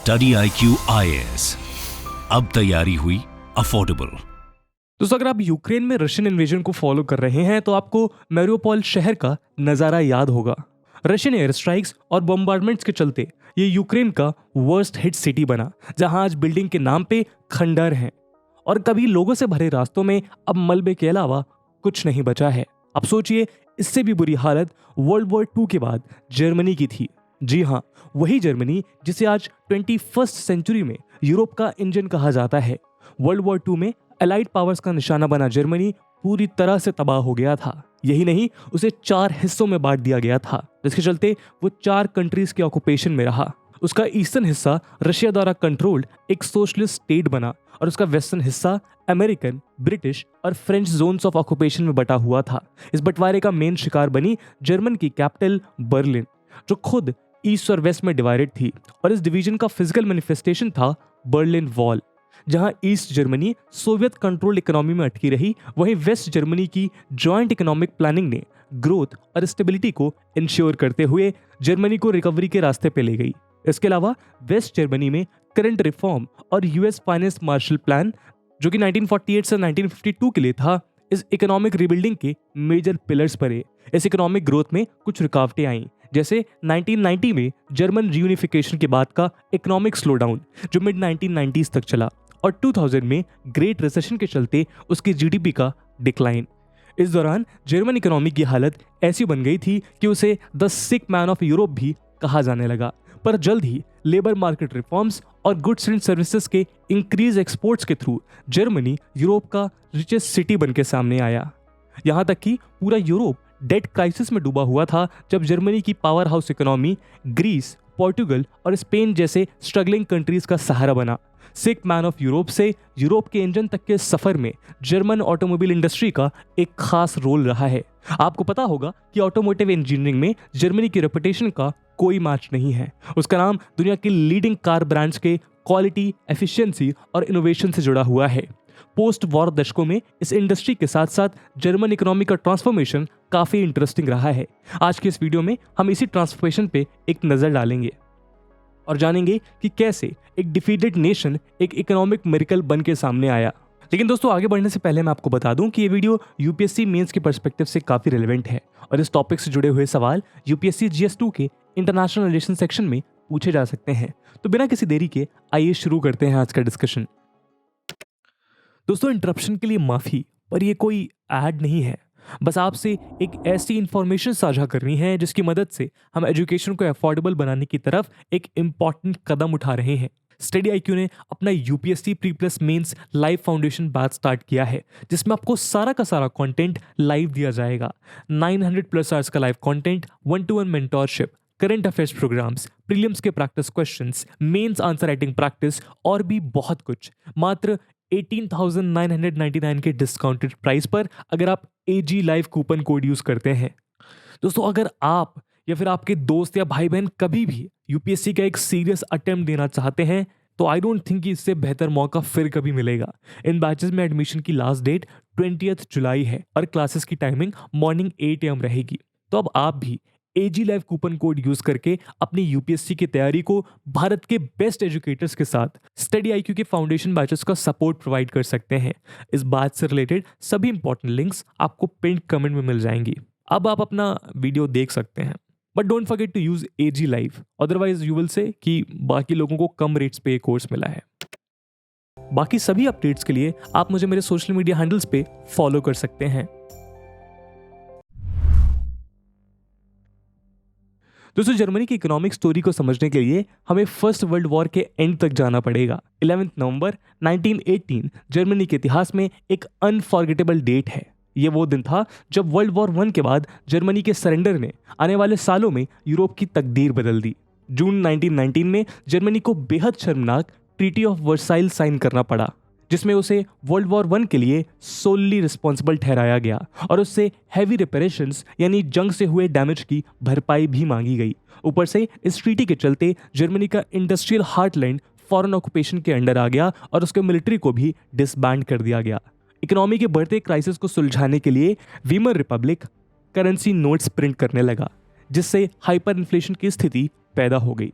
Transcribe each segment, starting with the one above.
Study IQ IAS, अब तैयारी हुई अफोर्डेबल। दोस्तों, अगर आप यूक्रेन में रशियन इन्वेजन को फॉलो कर रहे हैं तो आपको मैरियोपोल शहर का नज़ारा याद होगा। रशियन एयर स्ट्राइक्स और बॉम्बार्डमेंट्स के चलते ये यूक्रेन का वर्स्ट हिट सिटी बना, जहां आज बिल्डिंग के नाम पे खंडर हैं और कभी लोगों से भरे रास्तों में अब मलबे के अलावा कुछ नहीं बचा है। अब सोचिए, इससे भी बुरी हालत वर्ल्ड वॉर 2 के बाद जर्मनी की थी। जी हाँ, वही जर्मनी जिसे आज 21st सेंचुरी में यूरोप का इंजन कहा जाता है। वर्ल्ड वॉर 2 में अलाइड पावर्स का निशाना बना जर्मनी पूरी तरह से तबाह हो गया था। यही नहीं, उसे 4 हिस्सों में बांट दिया गया था, जिसके चलते वो 4 कंट्रीज के ऑक्यूपेशन में रहा। उसका ईस्टर्न हिस्सा रशिया द्वारा कंट्रोल्ड एक सोशलिस्ट स्टेट बना और उसका वेस्टर्न हिस्सा अमेरिकन, ब्रिटिश और फ्रेंच जोन्स ऑफ ऑक्यूपेशन में बटा हुआ था। इस बंटवारे का मेन शिकार बनी जर्मन की कैपिटल बर्लिन, जो खुद ईस्ट और वेस्ट में डिवाइडेड थी, और इस डिवीजन का फिजिकल मैनिफेस्टेशन था बर्लिन वॉल। जहां east Germany Soviet controlled economy में अटकी रही, वहीं वेस्ट जर्मनी की जॉइंट इकोनॉमिक प्लानिंग ने ग्रोथ और स्टेबिलिटी को इंश्योर करते हुए जर्मनी को रिकवरी के रास्ते पे ले गई। इसके अलावा वेस्ट जर्मनी में करंट रिफॉर्म और यूएस फाइनेंस मार्शल प्लान, जो कि 1948 से 1952 के लिए था, इस इकोनॉमिक रिबिल्डिंग के मेजर पिलर्स बने। इस इकोनॉमिक ग्रोथ में कुछ रुकावटें आईं, जैसे 1990 में जर्मन रीयूनिफिकेशन के बाद का इकोनॉमिक स्लोडाउन, जो मिड 1990s तक चला, और 2000 में ग्रेट रिसेशन के चलते उसकी जीडीपी का डिक्लाइन। इस दौरान जर्मन इकोनॉमी की हालत ऐसी बन गई थी कि उसे the sick man of Europe भी कहा जाने लगा। पर जल्द ही लेबर मार्केट रिफॉर्म्स और गुड्स एंड सर्विसेज के इंक्रीज एक्सपोर्ट्स के थ्रू जर्मनी यूरोप का रिचेस्ट सिटी बन के सामने आया। यहाँ तक कि पूरा यूरोप डेट क्राइसिस में डूबा हुआ था, जब जर्मनी की power house economy Greece, Portugal और स्पेन जैसे स्ट्रगलिंग कंट्रीज का सहारा बना। सिक मैन ऑफ यूरोप से यूरोप के इंजन तक के सफर में जर्मन ऑटोमोबाइल इंडस्ट्री का एक खास रोल रहा है। आपको पता होगा कि ऑटोमोटिव इंजीनियरिंग में जर्मनी की रेपुटेशन का कोई मैच नहीं है। उसका नाम दुनिया के लीडिंग कार ब्रांड्स के क्वालिटी, एफिशिएंसी और इनोवेशन से जुड़ा हुआ है। पोस्ट वॉर दशकों में इस इंडस्ट्री के साथ साथ जर्मन इकोनॉमी का ट्रांसफॉर्मेशन काफी इंटरेस्टिंग रहा है। आज के इस वीडियो में हम इसी ट्रांसफॉर्मेशन पे एक नजर डालेंगे और जानेंगे कि कैसे एक डिफीटेड नेशन एक इकोनॉमिक मिरेकल बन के सामने आया। लेकिन दोस्तों, आगे बढ़ने से पहले मैं आपको बता दूं कि ये वीडियो यूपीएससी मेंस के पर्सपेक्टिव से काफी रिलेवेंट है और इस टॉपिक से जुड़े हुए सवाल यूपीएससी GS2 के इंटरनेशनल रिलेशन सेक्शन में पूछे जा सकते हैं। तो बिना किसी देरी के आइए शुरू करते हैं आज का डिस्कशन। दोस्तों, इंटरप्शन के लिए माफी, पर ये कोई ऐड नहीं है। बस आपसे एक ऐसी इंफॉर्मेशन साझा करनी है जिसकी मदद से हम एजुकेशन को अफोर्डेबल बनाने की तरफ एक इम्पॉर्टेंट कदम उठा रहे हैं। स्टडी IQ ने अपना UPSC pre plus mains live foundation batch start किया है, जिसमें आपको सारा का सारा कंटेंट लाइव दिया जाएगा। 900+ आवर्स का live content, 1-to-1 mentorship, current affairs programs, prelims के practice questions, mains answer writing practice और भी बहुत कुछ, मात्र 18,999 के डिस्काउंटेड प्राइस पर, अगर आप AG live coupon code use करते हैं। दोस्तों, अगर आप या फिर आपके दोस्त या भाई बहन कभी भी यूपीएससी का एक सीरियस अटेम्प्ट देना चाहते हैं, तो आई डोंट थिंक कि इससे बेहतर मौका फिर कभी मिलेगा। इन बैचेस में एडमिशन की लास्ट डेट 20 जुलाई है और क्लासेस की टाइमिंग मॉर्निंग 8 AM रहेगी। तो अब आप भी AG live coupon code use करके अपनी यूपीएससी की तैयारी को भारत के बेस्ट एजुकेटर्स के साथ स्टडी IQ के फाउंडेशन बैचेस का सपोर्ट प्रोवाइड कर सकते हैं। इस बैच से रिलेटेड सभी इंपॉर्टेंट लिंक्स आपको पिन कमेंट में मिल जाएंगी। अब आप अपना वीडियो देख सकते हैं, but don't forget to use AG live, otherwise you will see कि बाकी लोगों को कम रेट्स पे कोर्स मिला है। बाकी सभी अपडेट्स के लिए आप मुझे मेरे सोशल मीडिया हैंडल्स पे फॉलो कर सकते हैं। दोस्तों, जर्मनी की इकोनॉमिक स्टोरी को समझने के लिए हमें फर्स्ट वर्ल्ड वॉर के एंड तक जाना पड़ेगा। 11 नवंबर 1918 जर्मनी के इतिहास में एक अनफॉरगेटेबल डेट है। ये वो दिन था जब वर्ल्ड वॉर 1 के बाद जर्मनी के सरेंडर ने आने वाले सालों में यूरोप की तकदीर बदल दी। जून 1919 में जर्मनी को बेहद शर्मनाक ट्रीटी ऑफ वर्साइल साइन करना पड़ा, जिसमें उसे वर्ल्ड वॉर 1 के लिए सोलली रिस्पॉन्सिबल ठहराया गया और उससे हैवी रिपेरेशंस यानी जंग से हुए डैमेज की भरपाई भी मांगी गई। ऊपर से इस ट्रीटी के चलते जर्मनी का इंडस्ट्रियल हार्टलैंड फॉरेन ऑक्यूपेशन के अंडर आ गया और उसके मिलिट्री को भी डिसबैंड कर दिया गया। इकोनॉमी के बढ़ते क्राइसिस को सुलझाने के लिए Weimar Republic currency notes print करने लगा, जिससे हाइपर इन्फ्लेशन की स्थिति पैदा हो गई।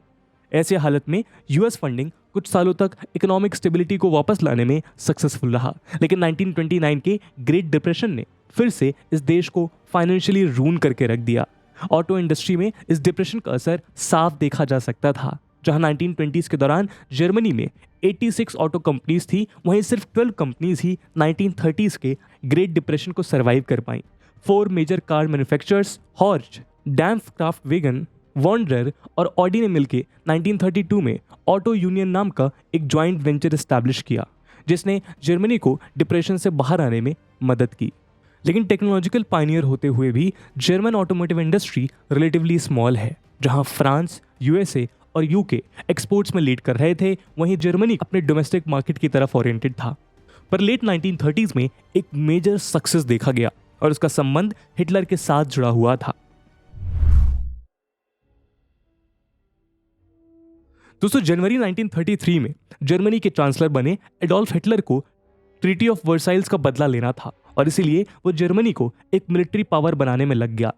ऐसे हालत में यूएस फंडिंग कुछ सालों तक इकोनॉमिक स्टेबिलिटी को वापस लाने में सक्सेसफुल रहा, लेकिन 1929 के ग्रेट डिप्रेशन ने फिर से इस देश को फाइनेंशियली रून करके रख दिया। ऑटो इंडस्ट्री में इस डिप्रेशन का असर साफ देखा जा सकता था। जहां 1920s के दौरान जर्मनी में 86 ऑटो कंपनीज थी, वहीं सिर्फ 12 कंपनीज ही 1930s के ग्रेट डिप्रेशन को सर्वाइव कर पाई। 4 major car manufacturers हॉर्च, डैम्फ craft vegan, wanderer और ऑडी ने मिलकर 1932 में ऑटो यूनियन नाम का एक जॉइंट वेंचर एस्टैब्लिश किया, जिसने जर्मनी को डिप्रेशन से बाहर आने में मदद की। लेकिन टेक्नोलॉजिकल पायनियर होते हुए भी German automotive industry relatively small है। जहां फ्रांस, यूएसए और यूके एक्सपोर्ट्स में लीड कर रहे थे, वहीं जर्मनी अपने डोमेस्टिक मार्केट की तरफ ओरिएंटेड था। पर लेट 1930s में एक मेजर सक्सेस देखा गया और उसका संबंध हिटलर के साथ जुड़ा हुआ था। दोस्तों, जनवरी 1933 में जर्मनी के चांसलर बने एडोल्फ हिटलर को ट्रीटी ऑफ वर्साइल्स का बदला लेना था और इसीलिए वो जर्मनी को एक मिलिट्री पावर बनाने में लग गया,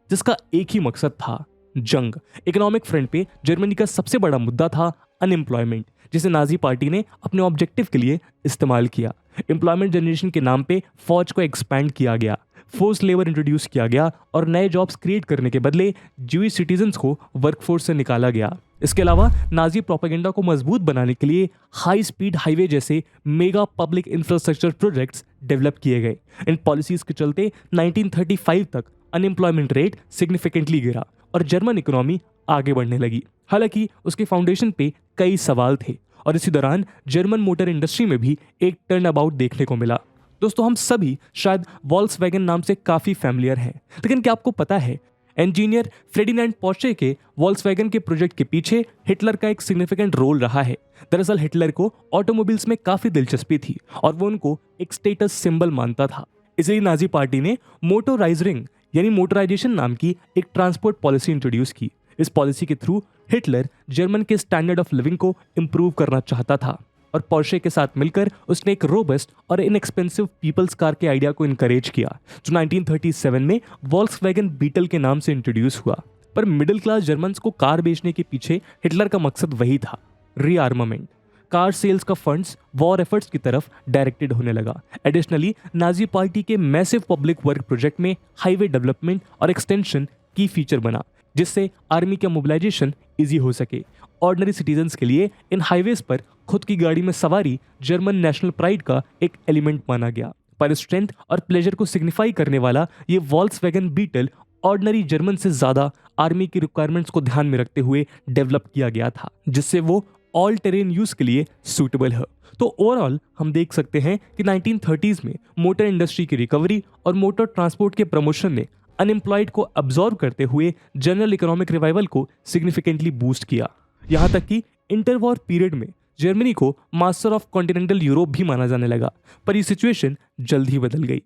जिसका एक ही मकसद था, जंग। इकोनॉमिक फ्रंट पे जर्मनी का सबसे बड़ा मुद्दा था अनएम्प्लॉयमेंट, जिसे नाजी पार्टी ने अपने ऑब्जेक्टिव के लिए इस्तेमाल किया। एम्प्लॉयमेंट जनरेशन के नाम पे फौज को एक्सपैंड किया गया, फोर्स लेबर इंट्रोड्यूस किया गया और नए जॉब्स क्रिएट करने के बदले ज्यूइश सिटीजन्स को वर्कफोर्स से निकाला गया। इसके अलावा नाजी प्रोपेगेंडा को मजबूत बनाने के लिए हाई स्पीड हाईवे जैसे mega public infrastructure projects develop किए गए। इन पॉलिसीज के चलते 1935 तक अनएम्प्लॉयमेंट रेट सिग्निफिकेंटली गिरा और जर्मन इकोनॉमी आगे बढ़ने लगी। हालांकि उसके फाउंडेशन पे कई सवाल थे और इसी दौरान जर्मन मोटर इंडस्ट्री में भी एक टर्न अबाउट देखने को मिला। दोस्तों, हम सभी शायद वॉल्क्सवैगन नाम से काफ़ी फैमिलियर हैं, लेकिन क्या आपको पता है इंजीनियर फ्रेडिनेंड पोर्शे के वॉल्क्सवैगन के प्रोजेक्ट के पीछे हिटलर का एक सिग्निफिकेंट रोल रहा है। दरअसल हिटलर को ऑटोमोबाइल्स में काफ़ी दिलचस्पी थी और वो उनको एक स्टेटस सिंबल मानता था। इसलिए नाजी पार्टी ने मोटोराइजिंग यानी मोटराइजेशन नाम की एक ट्रांसपोर्ट पॉलिसी इंट्रोड्यूस की। इस पॉलिसी के थ्रू हिटलर जर्मन के स्टैंडर्ड ऑफ लिविंग को इम्प्रूव करना चाहता था और पोर्शे के साथ मिलकर उसने एक रोबस्ट और इनएक्सपेंसिव पीपल्स कार के आइडिया को इनकरेज किया, जो 1937 में वॉल्क्सवैगन बीटल के नाम से इंट्रोड्यूस हुआ। पर मिडिल क्लास जर्मन्स को कार बेचने के पीछे हिटलर का मकसद वही था, रीआर्मामेंट। कार सेल्स का फंड्स वॉर एफर्ट्स की तरफ डायरेक्टेड होने लगा। एडिशनली नाजी पार्टी के मैसिव पब्लिक वर्क प्रोजेक्ट में हाईवे डेवलपमेंट और एक्सटेंशन की फीचर बना, जिससे आर्मी का मोबिलाइजेशन इजी हो सके। ऑर्डिनरी सिटीजन्स के लिए इन हाईवेज पर खुद की गाड़ी में सवारी जर्मन नेशनल प्राइड का एक एलिमेंट माना गया। पर स्ट्रेंथ और प्लेजर को सिग्निफाई करने वाला ये वॉल्क्सवैगन बीटल ऑर्डिनरी जर्मन से ज़्यादा आर्मी की रिक्वायरमेंट्स को ध्यान में रखते हुए डेवलप किया गया था, जिससे वो ऑल टेरेन यूज के लिए सूटेबल है। तो ओवरऑल हम देख सकते हैं कि 1930s में मोटर इंडस्ट्री की रिकवरी और मोटर ट्रांसपोर्ट के प्रमोशन ने अनएम्प्लॉयड को अब्जॉर्व करते हुए जनरल इकोनॉमिक रिवाइवल को सिग्निफिकेंटली बूस्ट किया। यहाँ तक कि इंटरवॉर पीरियड में जर्मनी को मास्टर ऑफ कॉन्टिनेंटल यूरोप भी माना जाने लगा, पर यह सिचुएशन जल्द ही बदल गई।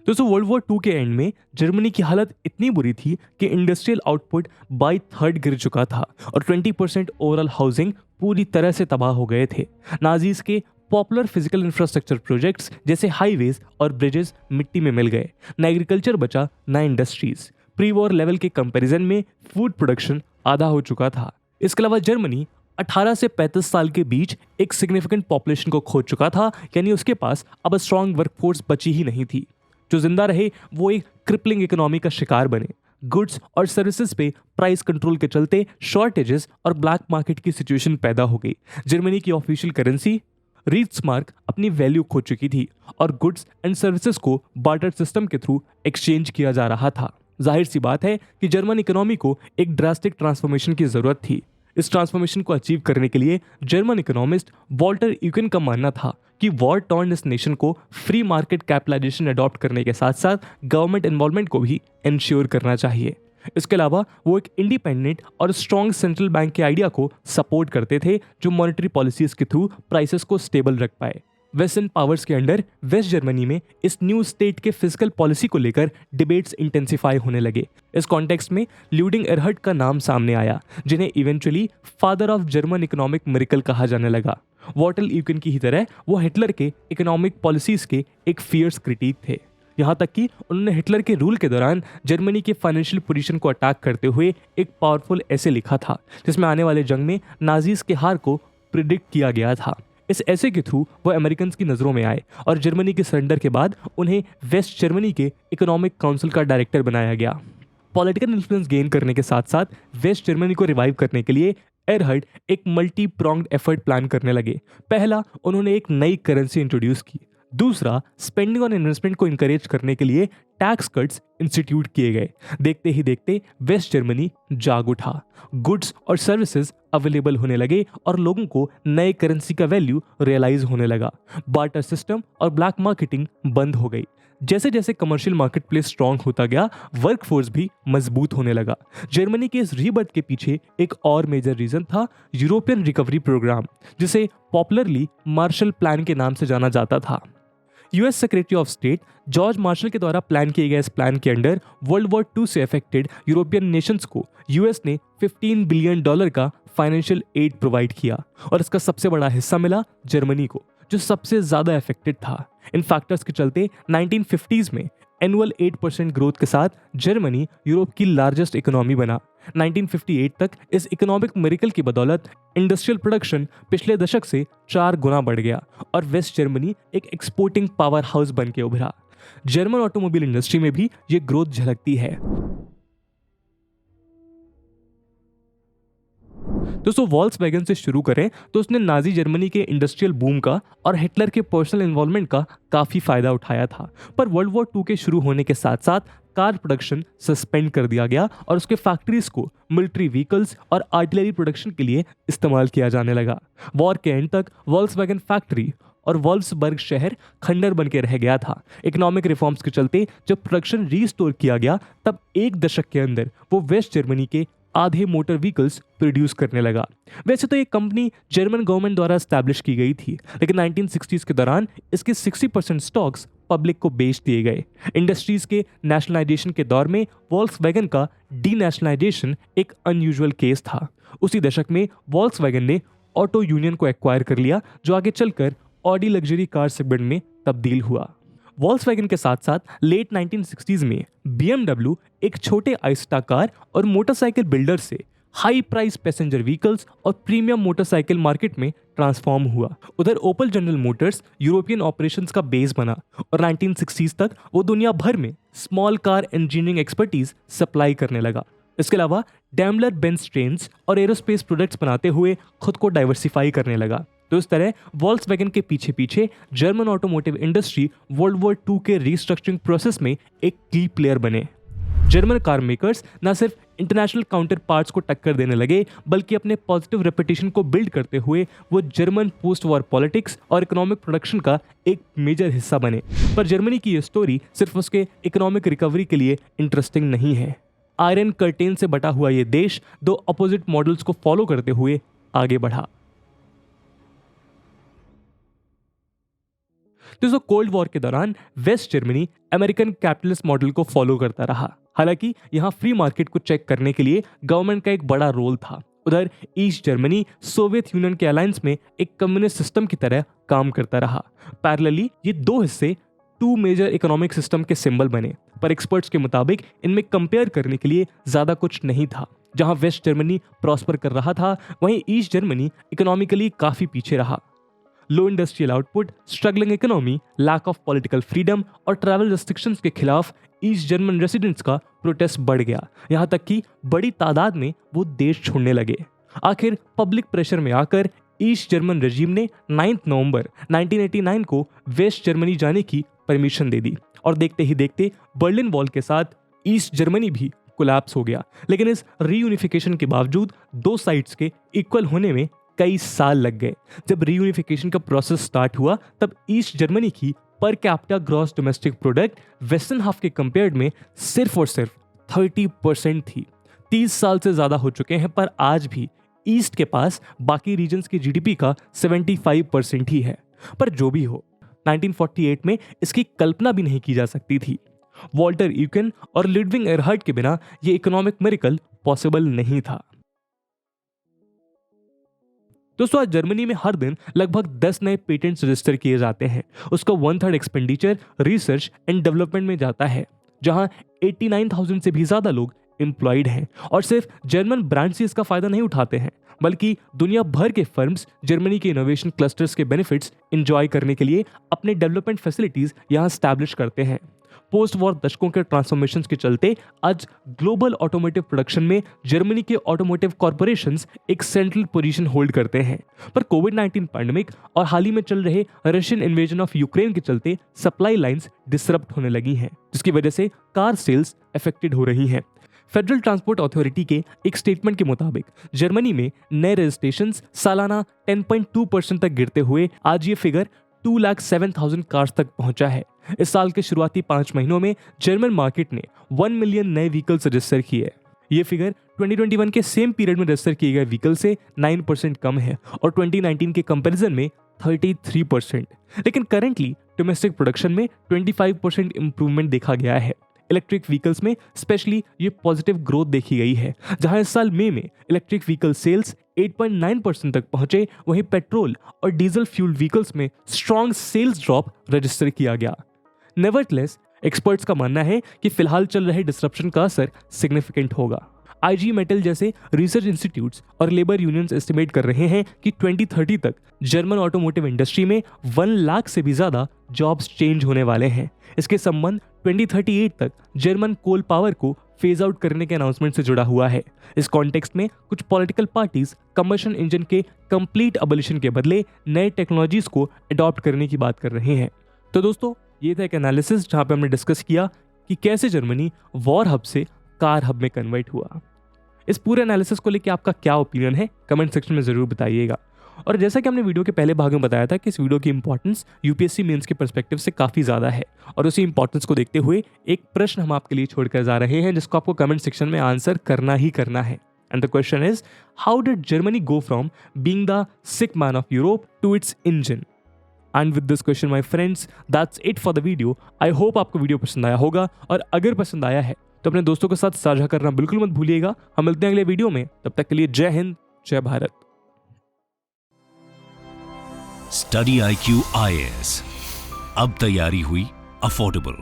दोस्तों, वर्ल्ड वॉर 2 के एंड में जर्मनी की हालत इतनी बुरी थी कि इंडस्ट्रियल आउटपुट बाई थर्ड गिर चुका था और 20% ओवरऑल हाउसिंग पूरी तरह से तबाह हो गए थे। नाजीज के पॉपुलर फिजिकल इंफ्रास्ट्रक्चर प्रोजेक्ट्स जैसे हाईवेज और ब्रिजेस मिट्टी में मिल गए, ना एग्रीकल्चर बचा ना इंडस्ट्रीज। प्री वॉर लेवल के कंपैरिजन में फूड प्रोडक्शन आधा हो चुका था। इसके अलावा जर्मनी 18 से 35 साल के बीच एक सिग्निफिकेंट पॉपुलेशन को खो चुका था, यानी उसके पास अब स्ट्रॉन्ग वर्कफोर्स बची ही नहीं थी। जो जिंदा रहे वो एक क्रिपलिंग इकोनॉमी का शिकार बने। गुड्स और सर्विसेज पे प्राइस कंट्रोल के चलते शॉर्टेजेस और ब्लैक मार्केट की सिचुएशन पैदा हो गई। जर्मनी की ऑफिशियल करेंसी रीट्समार्क अपनी वैल्यू खो चुकी थी और गुड्स एंड सर्विसेज को बार्टर सिस्टम के थ्रू एक्सचेंज किया जा रहा था। जाहिर सी बात है कि जर्मन इकोनॉमी को एक ड्रास्टिक ट्रांसफॉर्मेशन की जरूरत थी। इस ट्रांसफॉर्मेशन को अचीव करने के लिए जर्मन इकोनॉमिस्ट वॉल्टर यूकेन का मानना था कि वॉर टॉर्न इस नेशन को फ्री मार्केट कैपिटलाइजेशन अडॉप्ट करने के साथ साथ गवर्नमेंट इन्वॉल्वमेंट को भी इंश्योर करना चाहिए। इसके अलावा वो एक इंडिपेंडेंट और स्ट्रॉन्ग सेंट्रल बैंक के आइडिया को सपोर्ट करते थे, जो मॉनेटरी पॉलिसीज के थ्रू प्राइसेस को स्टेबल रख पाए। वेस्टर्न पावर्स के अंडर वेस्ट जर्मनी में इस न्यू स्टेट के फिजिकल पॉलिसी को लेकर डिबेट्स इंटेंसिफाई होने लगे। इस कॉन्टेक्स्ट में ल्यूडिंग एरहर्ट का नाम सामने आया, जिन्हें eventually father of German economic miracle कहा जाने लगा। वॉल्टर यूकेन की ही तरह वो हिटलर के इकोनॉमिक पॉलिसीज के एक फियर्स क्रिटिक थे। यहाँ तक कि उन्होंने हिटलर के रूल के दौरान जर्मनी के फाइनेंशियल पोजीशन को अटैक करते हुए एक पावरफुल ऐसे लिखा था जिसमें आने वाले जंग में नाजीज के हार को प्रिडिक्ट किया गया था। इस ऐसे के थ्रू वो अमेरिकन की नज़रों में आए और जर्मनी के सरेंडर के बाद उन्हें वेस्ट जर्मनी के इकोनॉमिक काउंसिल का डायरेक्टर बनाया गया। पॉलिटिकल इन्फ्लुएंस गेन करने के साथ साथ वेस्ट जर्मनी को रिवाइव करने के लिए एरहर्ड एक मल्टी प्रोंग्ड एफर्ट प्लान करने लगे। पहला, उन्होंने एक नई करेंसी इंट्रोड्यूस की। दूसरा, स्पेंडिंग ऑन इन्वेस्टमेंट को इंकरेज करने के लिए टैक्स कट्स इंस्टीट्यूट किए गए। देखते ही देखते वेस्ट जर्मनी जाग उठा, गुड्स और सर्विसेज अवेलेबल होने लगे और लोगों को नए करेंसी का वैल्यू रियलाइज होने लगा। बार्टर सिस्टम और ब्लैक मार्केटिंग बंद हो गई। जैसे जैसे कमर्शियल मार्केट प्लेस स्ट्रांग होता गया, वर्कफोर्स भी मजबूत होने लगा। जर्मनी के इस रीबर्थ के पीछे एक और मेजर रीजन था यूरोपियन रिकवरी प्रोग्राम, जिसे पॉपुलरली मार्शल प्लान के नाम से जाना जाता था। US secretary of state George Marshall के द्वारा प्लान किए गए इस प्लान के अंडर वर्ल्ड वॉर II से अफेक्टेड यूरोपियन नेशंस को यूएस ने $15 बिलियन का फाइनेंशियल एड प्रोवाइड किया और इसका सबसे बड़ा हिस्सा मिला जर्मनी को, जो सबसे ज्यादा अफेक्टेड था। इन फैक्टर्स के चलते 1950s में एनुअल 8% ग्रोथ के साथ जर्मनी यूरोप की लार्जेस्ट इकोनॉमी बना। 1958 तक इस इकोनॉमिक मिरेकल की बदौलत इंडस्ट्रियल प्रोडक्शन पिछले दशक से 4 गुना बढ़ गया और वेस्ट जर्मनी एक एक्सपोर्टिंग पावर हाउस बन के उभरा। जर्मन ऑटोमोबाइल इंडस्ट्री में भी ये ग्रोथ झलकती है। दोस्तों, वॉल्क्सवैगन से शुरू करें तो उसने नाजी जर्मनी के इंडस्ट्रियल बूम का और हिटलर के पर्सनल इन्वॉल्वमेंट का काफी फायदा उठाया था। पर वर्ल्ड वॉर II के शुरू होने के साथ साथ कार प्रोडक्शन सस्पेंड कर दिया गया और उसके फैक्ट्रीज को मिलिट्री व्हीकल्स और आर्टिलरी प्रोडक्शन के लिए इस्तेमाल किया जाने लगा। वॉर के एंड तक वॉल्क्सवैगन फैक्ट्री और वॉल्फ्सबर्ग शहर खंडर बन के रह गया था। इकोनॉमिक रिफॉर्म्स के चलते जब प्रोडक्शन रीस्टोर किया गया, तब एक दशक के अंदर वो वेस्ट जर्मनी के आधे मोटर व्हीकल्स प्रोड्यूस करने लगा। वैसे तो ये कंपनी जर्मन गवर्नमेंट द्वारा एस्टैब्लिश की गई थी, लेकिन 1960s के दौरान इसके 60% स्टॉक्स पब्लिक को बेच दिए गए। इंडस्ट्रीज के नेशनलाइजेशन के दौर में वॉल्क्सवैगन का डीनेशनलाइजेशन एक अनयूजुअल केस था। उसी दशक में वॉल्क्सवैगन ने ऑटो यूनियन को एक्वायर कर लिया, जो आगे चलकर ऑडी लग्जरी कार सेगमेंट में तब्दील हुआ। वॉल्क्सवैगन के साथ साथ लेट 1960s में BMW एक छोटे आइस्टा कार और मोटरसाइकिल बिल्डर से हाई प्राइस पैसेंजर व्हीकल्स और प्रीमियम मोटरसाइकिल मार्केट में ट्रांसफॉर्म हुआ। उधर ओपल जनरल मोटर्स यूरोपियन ऑपरेशंस का बेस बना और 1960s तक वो दुनिया भर में small car engineering expertise supply करने लगा। इसके अलावा डैमलर बेंज ट्रेन्स और एरोस्पेस प्रोडक्ट्स बनाते हुए खुद को डाइवर्सिफाई करने लगा। तो इस तरह वॉल्क्सवैगन के पीछे पीछे German automotive industry world war II के रीस्ट्रक्चरिंग प्रोसेस में एक की प्लेयर बने। जर्मन कार मेकर्स न सिर्फ इंटरनेशनल काउंटर पार्ट्स को टक्कर देने लगे, बल्कि अपने पॉजिटिव रेपुटेशन को बिल्ड करते हुए वो जर्मन पोस्ट वॉर पॉलिटिक्स और इकोनॉमिक प्रोडक्शन का एक मेजर हिस्सा बने। पर जर्मनी की ये स्टोरी सिर्फ उसके इकोनॉमिक रिकवरी के लिए इंटरेस्टिंग नहीं है। आयरन कर्टेन से बटा हुआ ये देश दो अपोजिट मॉडल्स को फॉलो करते हुए आगे बढ़ा। दोस्तों, कोल्ड वॉर के दौरान West Germany American capitalist model को फॉलो करता रहा। हालांकि यहां फ्री मार्केट को चेक करने के लिए गवर्नमेंट का एक बड़ा रोल था। उधर ईस्ट जर्मनी सोवियत यूनियन के अलायंस में एक कम्युनिस्ट सिस्टम की तरह काम करता रहा। पैरेलली ये दो हिस्से 2 मेजर इकोनॉमिक सिस्टम के सिंबल बने, पर एक्सपर्ट्स के मुताबिक इनमें कंपेयर करने के लिए ज्यादा कुछ नहीं था। जहां वेस्ट जर्मनी प्रॉस्पर कर रहा था, वहीं ईस्ट जर्मनी इकोनॉमिकली काफी पीछे रहा। Low industrial output, struggling economy, lack of political freedom और ट्रैवल रेस्ट्रिक्शंस के खिलाफ ईस्ट जर्मन रेसिडेंट्स का प्रोटेस्ट बढ़ गया। यहां तक कि बड़ी तादाद में वो देश छोड़ने लगे। आखिर पब्लिक प्रेशर में आकर ईस्ट जर्मन रजीम ने 9 नवंबर 1989 को वेस्ट जर्मनी जाने की परमिशन दे दी और देखते ही देखते बर्लिन वॉल के साथ ईस्ट जर्मनी भी कोलैप्स हो गया। लेकिन इस रीयूनिफिकेशन के बावजूद दो साइड्स के इक्वल होने में कई साल लग गए। जब रीयूनिफिकेशन का प्रोसेस स्टार्ट हुआ, तब ईस्ट जर्मनी की per capita gross domestic product western half के कंपेयर में सिर्फ और सिर्फ 30% थी। 30 साल से ज्यादा हो चुके हैं, पर आज भी ईस्ट के पास बाकी रीजन्स की जीडीपी का 75% ही है। पर जो भी हो, 1948 में इसकी कल्पना भी नहीं की जा सकती थी। वॉल्टर यूकेन और लुडविग एरहर्ड के बिना ये इकोनॉमिक मिरेकल पॉसिबल नहीं था। दोस्तों आज जर्मनी में हर दिन लगभग 10 नए पेटेंट्स रजिस्टर किए जाते हैं। उसका 1/3 एक्सपेंडिचर रिसर्च एंड डेवलपमेंट में जाता है, जहां 89,000 से भी ज्यादा लोग एम्प्लॉयड हैं। और सिर्फ जर्मन ब्रांड से इसका फायदा नहीं उठाते हैं, बल्कि दुनिया भर के फर्म्स जर्मनी के इनोवेशन क्लस्टर्स के बेनिफिट्स एंजॉय करने के लिए अपने डेवलपमेंट फैसिलिटीज यहां स्टैब्लिश करते हैं। पोस्ट वॉर दशकों के ट्रांसफॉर्मेशन के चलते आज ग्लोबल ऑटोमोटिव प्रोडक्शन में जर्मनी के ऑटोमोटिव कॉर्पोरेशंस एक सेंट्रल पोजीशन होल्ड करते हैं। पर कोविड-19 पैंडेमिक और हाल ही में चल रहे रशियन इन्वेजन ऑफ यूक्रेन के चलते सप्लाई लाइंस डिसरप्ट होने लगी हैं, जिसकी वजह से कार सेल्स अफेक्टेड हो रही हैं। फेडरल ट्रांसपोर्ट अथॉरिटी के एक स्टेटमेंट के मुताबिक जर्मनी में नए रजिस्ट्रेशंस सालाना 10.2% तक गिरते हुए आज ये फिगर 2,07,000 कार्स तक पहुंचा है। इस साल के शुरुआती 5 महीनों में जर्मन मार्केट ने 1 मिलियन नए व्हीकल्स रजिस्टर किए। ये फिगर 2021 के सेम पीरियड में रजिस्टर किए गए व्हीकल से 9% कम है और 2019 के कंपैरिजन में 33%। लेकिन करेंटली डोमेस्टिक प्रोडक्शन में 25% इंप्रूवमेंट देखा गया है। इलेक्ट्रिक व्हीकल्स में स्पेशली ये पॉजिटिव ग्रोथ देखी गई है, जहां इस साल मई में इलेक्ट्रिक व्हीकल सेल्स 8.9% तक पहुंचे, वहीं पेट्रोल और डीजल फ्यूल्ड व्हीकल्स में स्ट्रॉन्ग सेल्स ड्रॉप रजिस्टर किया गया। नेवरदलेस एक्सपर्ट्स का मानना है कि फिलहाल चल रहे डिसरप्शन का असर सिग्निफिकेंट होगा। IG मेटल जैसे रिसर्च इंस्टीट्यूट्स और लेबर यूनियंस एस्टिमेट कर रहे हैं कि 2030 तक जर्मन ऑटोमोटिव इंडस्ट्री में 1 लाख से भी ज्यादा जॉब्स चेंज होने वाले हैं। इसके संबंध 2038 तक जर्मन कोल पावर को फेज आउट करने के अनाउंसमेंट से जुड़ा हुआ है। इस कॉन्टेक्स्ट में कुछ पॉलिटिकल पार्टीज कंबशन इंजन के कंप्लीट अबॉलिशन के बदले नए टेक्नोलॉजीज को अडॉप्ट करने की बात कर रहे हैं। तो दोस्तों ये था एक एनालिसिस जहां पे हमने डिस्कस किया कि कैसे जर्मनी वॉर हब से कार हब में कन्वर्ट हुआ। इस पूरे एनालिसिस को लेकर आपका क्या ओपिनियन है कमेंट सेक्शन में जरूर बताइएगा। और जैसा कि हमने वीडियो के पहले भाग में बताया था कि इस वीडियो की इंपॉर्टेंस यूपीएससी मेंस के पर्सपेक्टिव से काफी ज्यादा है, और उसी इंपॉर्टेंस को देखते हुए एक प्रश्न हम आपके लिए छोड़कर जा रहे हैं जिसको आपको कमेंट सेक्शन में आंसर करना ही करना है। And the question is, how did Germany go from being the sick man of Europe to its engine? And with this question my friends, that's it for the video. I hope आपको video पसंद आया होगा, और अगर पसंद आया है तो अपने दोस्तों के साथ साझा करना बिल्कुल मत भूलिएगा। हम मिलते हैं अगले वीडियो में, तब तक के लिए जय हिंद, जय भारत। स्टडी IQ IAS, अब तैयारी हुई अफोर्डेबल।